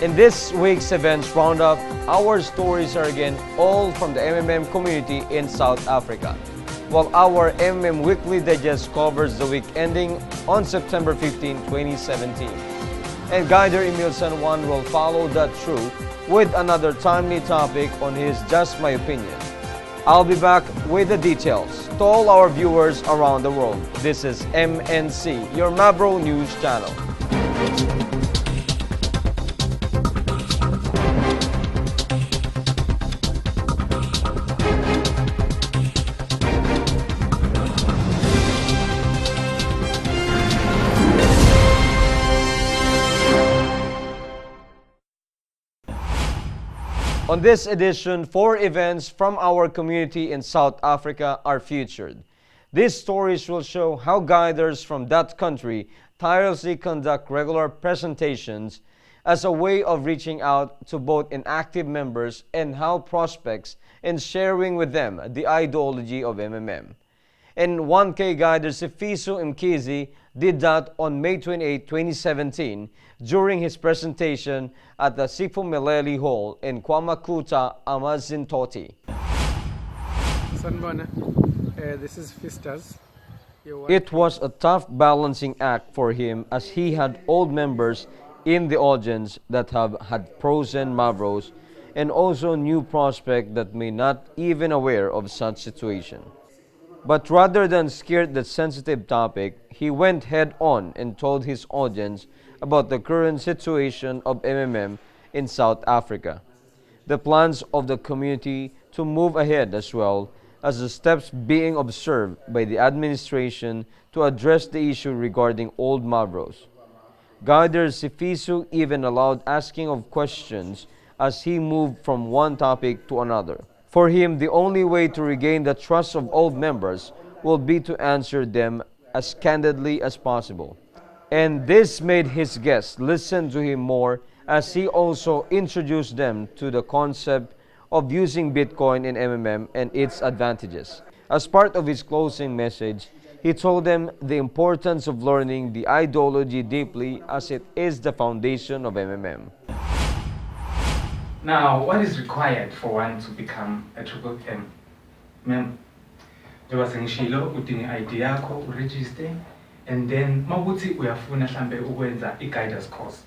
In this week's events roundup, our stories are again all from the MMM community in South Africa, while our MMM Weekly Digest covers the week ending on September 15, 2017. And Guider Emil San Juan will follow that through with another timely topic on his Just My Opinion. I'll be back with the details. To all our viewers around the world, this is MNC, your Mabro News channel. On this edition, 4 events from our community in South Africa are featured. These stories will show how guiders from that country tirelessly conduct regular presentations as a way of reaching out to both inactive members and how prospects and sharing with them the ideology of MMM. And 1K guider Sifiso Mkhize did that on May 28, 2017 during his presentation at the Siphumelele Hall in KwaMakuta, Amazintoti. Sanbona, this is Fistas. It was a tough balancing act for him as he had old members in the audience that have had pros and mavros and also new prospects that may not even aware of such situation. But rather than skirt the sensitive topic, he went head on and told his audience about the current situation of MMM in South Africa, the plans of the community to move ahead as well as the steps being observed by the administration to address the issue regarding old Mavros. Guider Sifiso even allowed asking of questions as he moved from one topic to another. For him, the only way to regain the trust of old members will be to answer them as candidly as possible. And this made his guests listen to him more as he also introduced them to the concept of using Bitcoin in MMM and its advantages. As part of his closing message, he told them the importance of learning the ideology deeply as it is the foundation of MMM. Now, what is required for one to become a triple M member? Njengoba sengishilo udinga ID yakho, uregister, and then mawuthi uyafuna mhlambe ukwenza i-guiders course.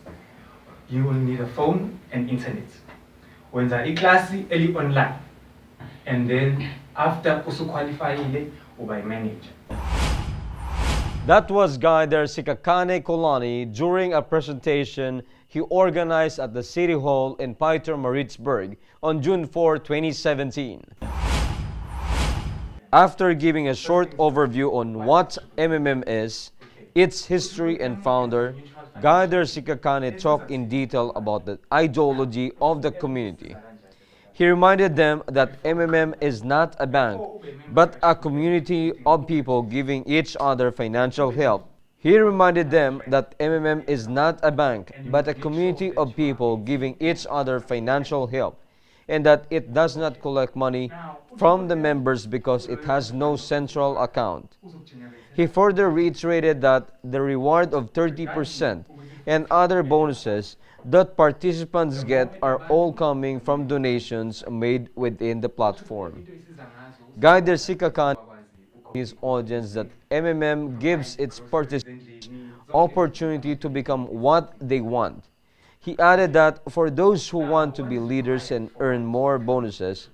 You will need a phone and internet. Wenza iklasi eli-online, and then after usuqualifyile uba i-manager. That was Guider Sikakane Kolani during a presentation he organized at the City Hall in Pietermaritzburg on June 4, 2017. After giving a short overview on what MMM is, its history and founder, Guider Sikakane talked in detail about the ideology of the community. He reminded them that MMM is not a bank, but a community of people giving each other financial help. He reminded them that MMM is not a bank, but a community of people giving each other financial help, and that it does not collect money from the members because it has no central account. He further reiterated that the reward of 30% and other bonuses that participants get are all coming from donations made within the platform. Guider Sikakane his audience that MMM gives its participants opportunity to become what they want. He added that for those who want to be leaders and earn more bonuses,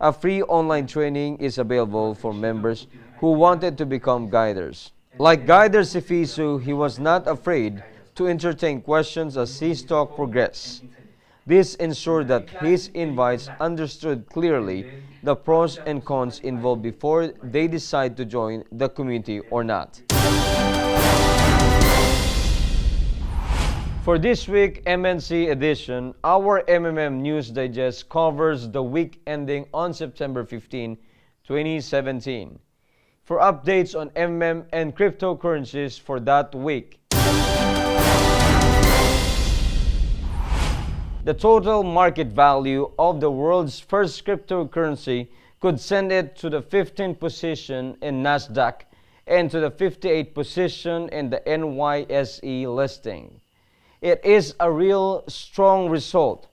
a free online training is available for members who wanted to become guiders. Like Guider Sifiso, he was not afraid to entertain questions as his talk progressed. This ensured that his invites understood clearly the pros and cons involved before they decide to join the community or not. For this week MNC edition, our MMM News Digest covers the week ending on September 15, 2017. For updates on MMM and cryptocurrencies for that week, the total market value of the world's first cryptocurrency could send it to the 15th position in Nasdaq and to the 58th position in the NYSE listing. It is a real strong result.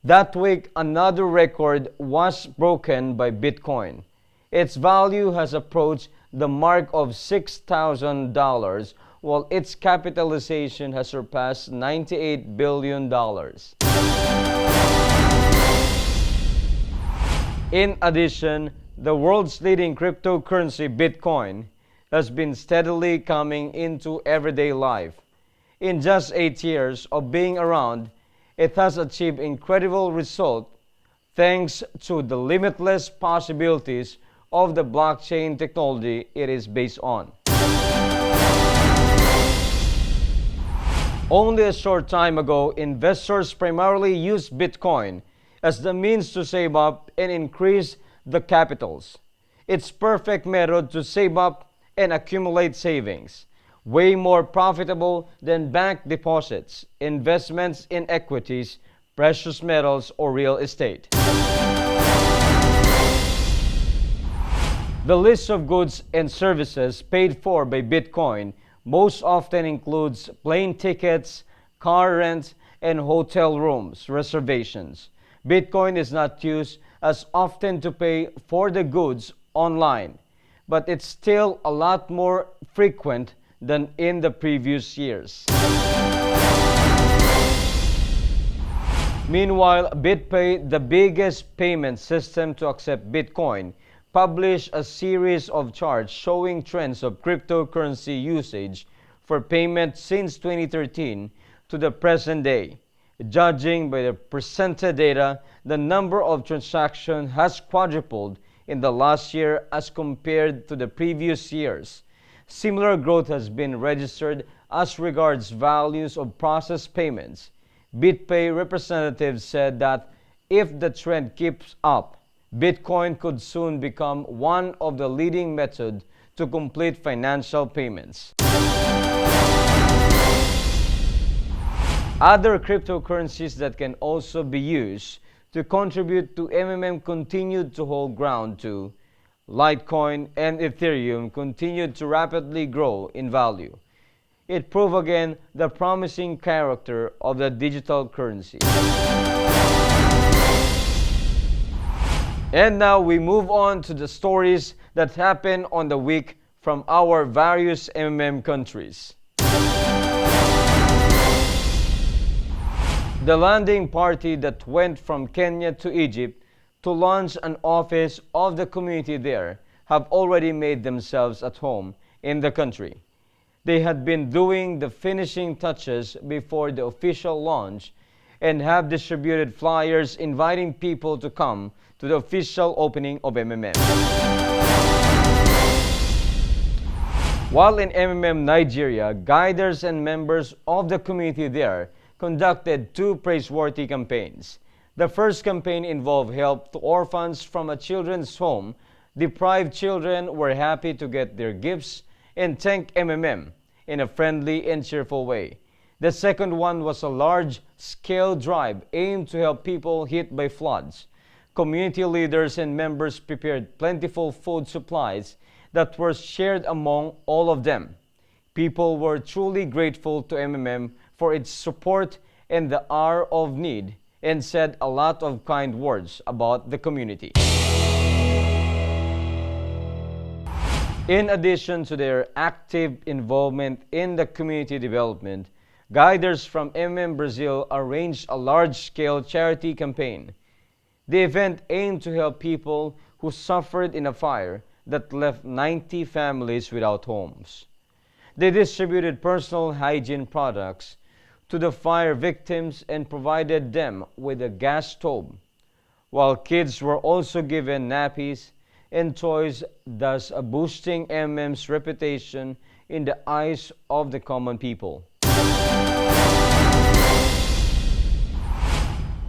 That week, another record was broken by Bitcoin. Its value has approached the mark of $6,000, while its capitalization has surpassed $98 billion. In addition, the world's leading cryptocurrency, Bitcoin, has been steadily coming into everyday life. In just 8 years of being around, it has achieved incredible results thanks to the limitless possibilities of the blockchain technology it is based on. Only a short time ago, investors primarily used Bitcoin as the means to save up and increase the capitals. It's perfect method to save up and accumulate savings, way more profitable than bank deposits, investments in equities, precious metals, or real estate. The list of goods and services paid for by Bitcoin most often includes plane tickets, car rent, and hotel rooms reservations. Bitcoin is not used as often to pay for the goods online, but it's still a lot more frequent than in the previous years. Meanwhile, BitPay, the biggest payment system to accept Bitcoin, published a series of charts showing trends of cryptocurrency usage for payment since 2013 to the present day. Judging by the presented data, the number of transactions has quadrupled in the last year as compared to the previous years. Similar growth has been registered as regards values of processed payments. BitPay representatives said that if the trend keeps up, Bitcoin could soon become one of the leading methods to complete financial payments. Other cryptocurrencies that can also be used to contribute to MMM continued to hold ground too. Litecoin and Ethereum continued to rapidly grow in value. It proved again the promising character of the digital currency. And now we move on to the stories that happened on the week from our various MMM countries. The landing party that went from Kenya to Egypt to launch an office of the community there have already made themselves at home in the country. They had been doing the finishing touches before the official launch and have distributed flyers inviting people to come to the official opening of MMM. While in MMM Nigeria, guiders and members of the community there conducted two praiseworthy campaigns. The first campaign involved help to orphans from a children's home. Deprived children were happy to get their gifts and thank MMM in a friendly and cheerful way. The second one was a large-scale drive aimed to help people hit by floods. Community leaders and members prepared plentiful food supplies that were shared among all of them. People were truly grateful to MMM for its support in the hour of need and said a lot of kind words about the community. In addition to their active involvement in the community development, guiders from MMM Brazil arranged a large-scale charity campaign. The event aimed to help people who suffered in a fire that left 90 families without homes. They distributed personal hygiene products to the fire victims and provided them with a gas stove, while kids were also given nappies and toys, thus boosting MM's reputation in the eyes of the common people.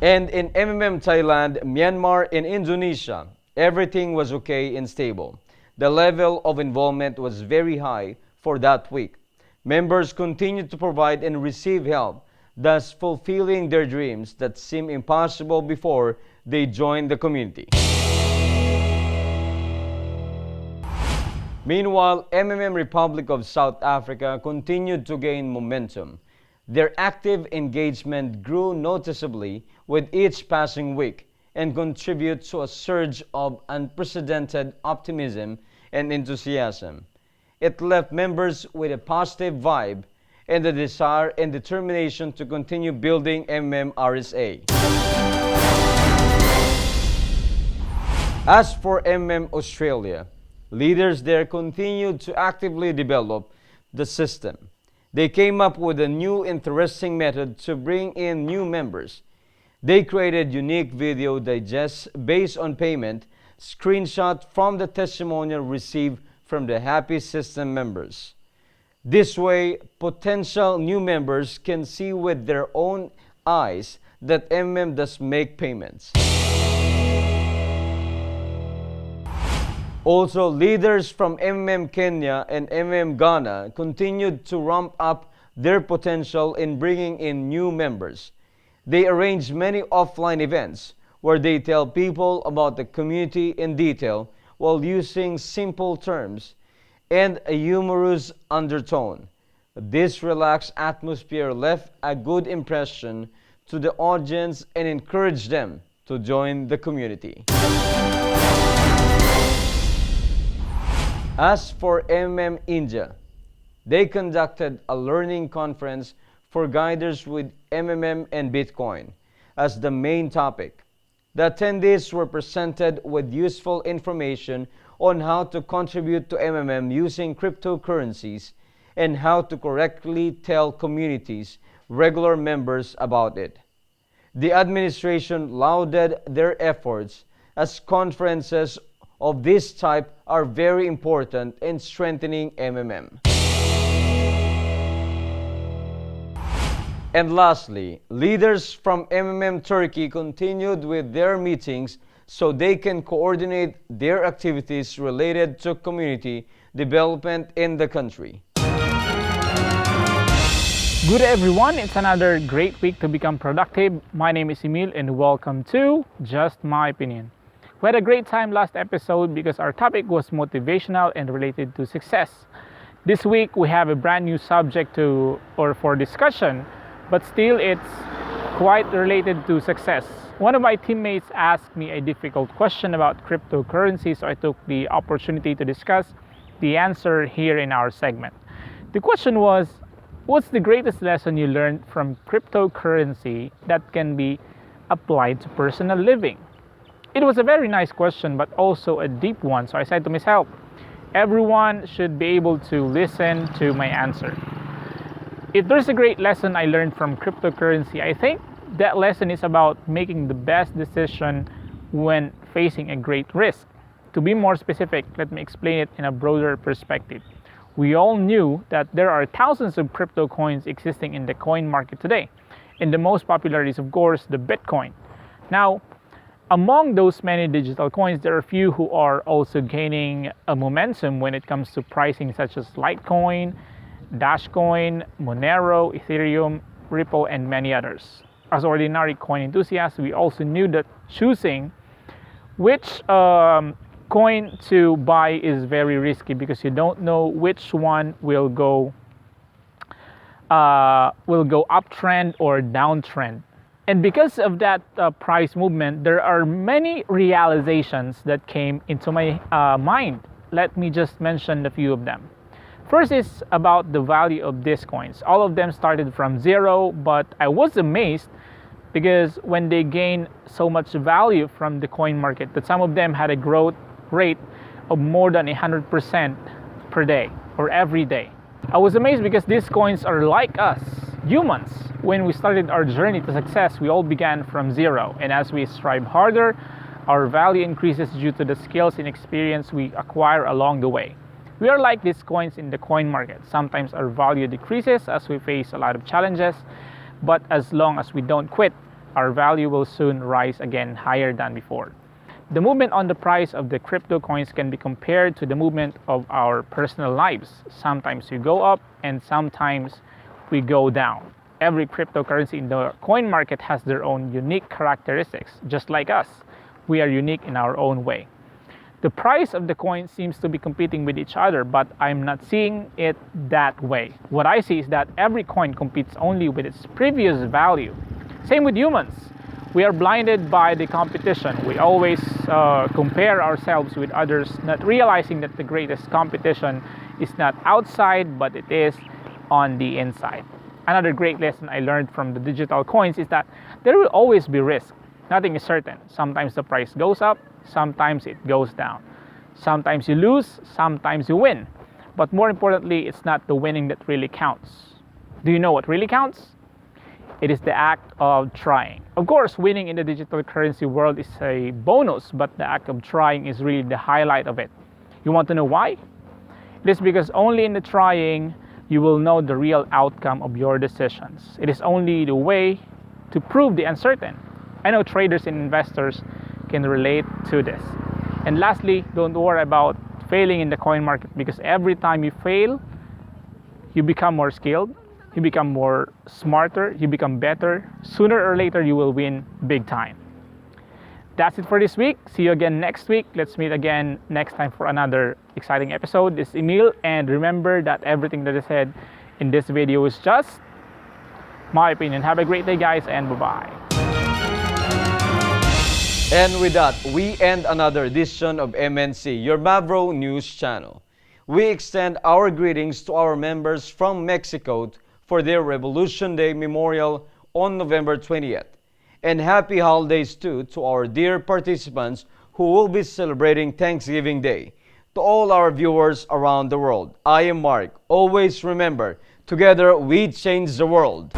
And in MMM Thailand, Myanmar, and Indonesia, everything was okay and stable. The level of involvement was very high for that week. Members continued to provide and receive help, thus fulfilling their dreams that seemed impossible before they joined the community. Meanwhile, MMM Republic of South Africa continued to gain momentum. Their active engagement grew noticeably with each passing week and contributed to a surge of unprecedented optimism and enthusiasm. It left members with a positive vibe and the desire and determination to continue building MMRSA. As for Australia, leaders there continued to actively develop the system. They came up with a new interesting method to bring in new members. They created unique video digests based on payment, screenshot from the testimonial received from the happy system members. This way, potential new members can see with their own eyes that does make payments. Also, leaders from Kenya and Ghana continued to ramp up their potential in bringing in new members. They arranged many offline events where they tell people about the community in detail while using simple terms and a humorous undertone. This relaxed atmosphere left a good impression to the audience and encouraged them to join the community. As for India, they conducted a learning conference for guiders with and Bitcoin as the main topic. The attendees were presented with useful information on how to contribute to using cryptocurrencies and how to correctly tell communities, regular members about it. The administration lauded their efforts as conferences of this type are very important in strengthening And lastly, leaders from Turkey continued with their meetings so they can coordinate their activities related to community development in the country. Good everyone, it's another great week to become productive. My name is Emil and welcome to Just My Opinion. We had a great time last episode because our topic was motivational and related to success. This week we have a brand new subject for discussion, but still it's quite related to success. One of my teammates asked me a difficult question about cryptocurrency, so I took the opportunity to discuss the answer here in our segment. The question was, what's the greatest lesson you learned from cryptocurrency that can be applied to personal living? It was a very nice question, but also a deep one, so I said to myself, everyone should be able to listen to my answer. If there's a great lesson I learned from cryptocurrency, I think that lesson is about making the best decision when facing a great risk. To be more specific, let me explain it in a broader perspective. We all knew that there are thousands of crypto coins existing in the coin market today, and the most popular is, of course, the Bitcoin. Now, among those many digital coins, there are a few who are also gaining a momentum when it comes to pricing, such as Litecoin, Dashcoin, Monero, Ethereum, Ripple, and many others. As ordinary coin enthusiasts, we also knew that choosing which coin to buy is very risky because you don't know which one will go uptrend or downtrend. And because of that price movement, there are many realizations that came into my mind. Let me just mention a few of them. First is about the value of these coins. All of them started from zero, but I was amazed because when they gained so much value from the coin market, that some of them had a growth rate of more than 100% per day or every day. I was amazed because these coins are like us, humans. When we started our journey to success, we all began from zero, and as we strive harder, our value increases due to the skills and experience we acquire along the way. We are like these coins in the coin market. Sometimes our value decreases as we face a lot of challenges, but as long as we don't quit, our value will soon rise again higher than before. The movement on the price of the crypto coins can be compared to the movement of our personal lives. Sometimes we go up and sometimes we go down. Every cryptocurrency in the coin market has their own unique characteristics. Just like us, we are unique in our own way. The price of the coin seems to be competing with each other, but I'm not seeing it that way. What I see is that every coin competes only with its previous value. Same with humans. We are blinded by the competition. We always compare ourselves with others, not realizing that the greatest competition is not outside, but it is on the inside. Another great lesson I learned from the digital coins is that there will always be risk. Nothing is certain. Sometimes the price goes up, sometimes it goes down. Sometimes you lose, sometimes you win. But more importantly, it's not the winning that really counts. Do you know what really counts? It is the act of trying. Of course, winning in the digital currency world is a bonus, but the act of trying is really the highlight of it. You want to know why? It is because only in the trying you will know the real outcome of your decisions. It is only the way to prove the uncertain. I know traders and investors can relate to this. And lastly, don't worry about failing in the coin market, because every time you fail, you become more skilled, you become more smarter, you become better. Sooner or later, you will win big time. That's it for this week. See you again next week. Let's meet again next time for another exciting episode. This is Emil, and remember that everything that is said in this video is just my opinion. Have a great day, guys, and bye-bye. And with that, we end another edition of MNC, your Mavro News channel. We extend our greetings to our members from Mexico for their Revolution Day Memorial on November 20th. And happy holidays too to our dear participants who will be celebrating Thanksgiving Day. To all our viewers around the world, I am Mark. Always remember, together we change the world.